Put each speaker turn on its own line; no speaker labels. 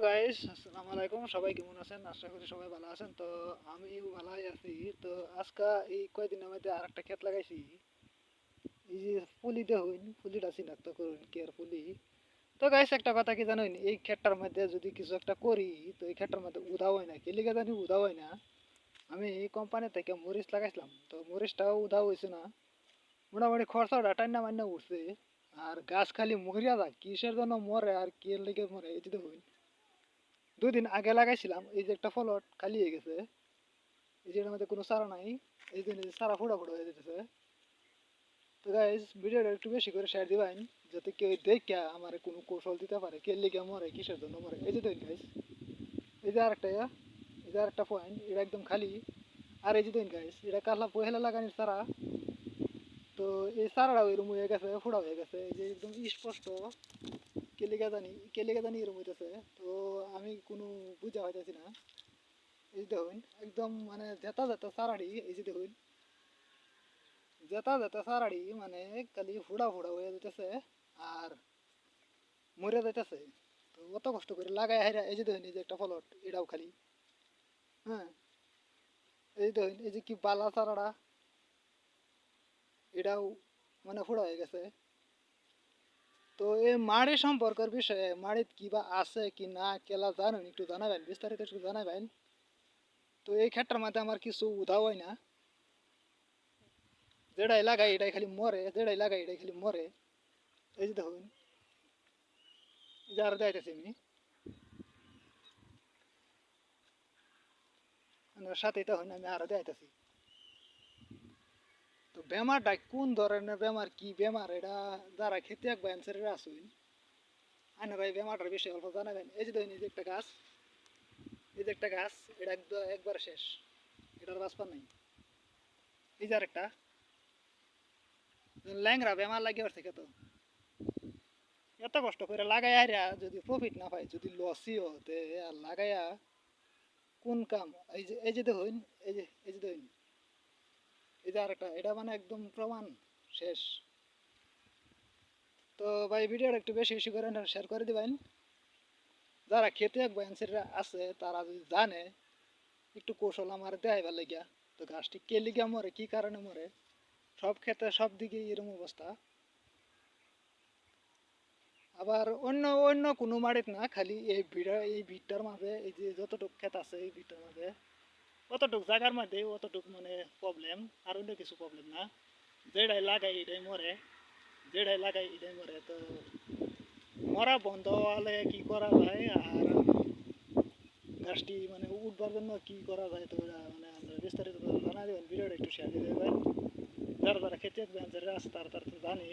Guys, আসসালামু আলাইকুম। সবাই কেমন আছেন? আশা করি সবাই ভালো আছেন। তো আমিও ভালোই আছি। তো আজকে এই কয়দিনের মধ্যে আরেকটা ক্ষেত লাগাইছি। এই যে পুলিতে হইন, পুলিটা চিনাক্ত করুন কি আর পুলি। তো গাইস, একটা কথা কি জানেন, এই ক্ষেতটার মধ্যে যদি কিছু একটা করি, তো এই ক্ষেতটার মধ্যে উদাও হয় না। কি লিগে জানি উদাও হয় না। আমি এই কোম্পানি থেকে মরিচ লাগাইছিলাম, তো মরিচটাও উদাও হয়েছে না। মোটামুটি খরচাটা টান্না মান্না উঠছে। আর গাছ খালি মরিয়া যায়, কিসের জন্য মরে আর কি এর লেগে মরে এই যদি হইন। 2 দিন আগে লাগাইছিলাম, এই যে একটা ফলট খালি হয়ে গেছে। এই যে এটার মধ্যে কোনো চারা নাই। এই যে চারা ফোড়া ফোড়া হয়ে যেতেছে। তো গাইজ, ভিডিওটা একটু বেশি করে শেয়ার দিবেন, যাতে কেউ দেখে আমার কোনো কৌশল দিতে পারে কে লিগে মরে, কিসের জন্য মরে। এই যে দেখুন গাইজ, এই যে আরেকটা এই যে আরেকটা পয়েন্ট, এটা একদম খালি। আর এই যে দেখুন গাইজ, এটা কালা পহেলা লাগানোর চারা। তো এই চারাটা এরম হয়ে গেছে, ফোড়া হয়ে গেছে। এই যে একদম স্পষ্ট কেলিকা জানি এরম হইতেছে। তো আমি কোনো বুঝা হইতেছি না। এই দেখুন, একদম মানে জেতা জেতা সারাড়ি। এই যে দেখুন, জেতা জেতা সারাড়ি, মানে খালি ফুড়া ফুড়া হয়ে যেতেছে আর মরে যাইতেছে। তো অত কষ্ট করে লাগাই হাইরা, এই যে দেখুন, এই যে একটা ফলট, এটাও খালি। হ্যাঁ, এই দেখুন, এই যে কি বালা সারাড়া, এটাও মানে ফুড়া হয়ে গেছে। তো এই মাড়ি সম্পর্কের বিষয়ে, মাড়িত কিবা আছে কি না কেলা জানুন, একটু জানাবেন, বিস্তারিত একটু জানাবেন। তো এই ক্ষেত্রের মধ্যে আমার কিছু উধাও হয় না। যেটাই লাগাই এটাই খালি মরে, যেটাই লাগাই এটাই খালি মরে। এই যে দেখুন, যার দেখাইতেছি আমি, মানে সাথেই তখন আমি আরো দেখাইতেছি। তো বেমারটা কোন ধরনের বেমার, কি বেমার, এটা যারা খেতে এক ব্যান্সারের আসুন, আনারা এই বেমারটার বিষয়ে অল্প জানাবেন। এই যে দেখুন, এই যে একটা গাছ, এই যে একটা গাছ, এটা একদম একবার শেষ, এটার বাঁচপার নাই। এই যে আরেকটা ল্যাংরা বেমার লাগিয়ে ওর থেকে। তো এত কষ্ট করে লাগাই আরিয়া যদি প্রফিট না পাই, যদি লসই হতে আর লাগাইয়া কোন কাম। এই যে দেখুন, এই যে দেখুন, এই যে আরেকটা, এটা মানে একদম প্রমাণ শেষ। তো ভাই, ভিডিওটা একটু বেশি বেশি করে শেয়ার করে দিবেন। যারা খেতে এক ব্যান্সেরা আছে তারা যদি জানে, একটু কৌশল আমার দেখাইবার লাগিয়া। তো গাছটি কে লিগা মরে, কি কারণে মরে, সব ক্ষেত্রে সব দিকে এরকম অবস্থা। আবার অন্য অন্য কোনো মাড়িত না, খালি এই ভিড়টার মাঝে, এই যে যতটুক ক্ষেত আছে এই ভিড়টার মাঝে, অতটুক জায়গার মধ্যে অতটুক মানে প্রবলেম। আর অন্য কিছু প্রবলেম না। যেটাই লাগাই এটাই মরে, যেটাই লাগাই এটাই মরে। তো মরা বন্ধ হলে কি করা যায়, আর গাছটি মানে উঠবার জন্য কি করা যায়, তো মানে আমরা বিস্তারিত জানা দেবেন। ভিডিওটা একটু শেয়ার দিয়ে দেবেন। যারা যারা খেতে যারা আছে তারা তারা তো জানি।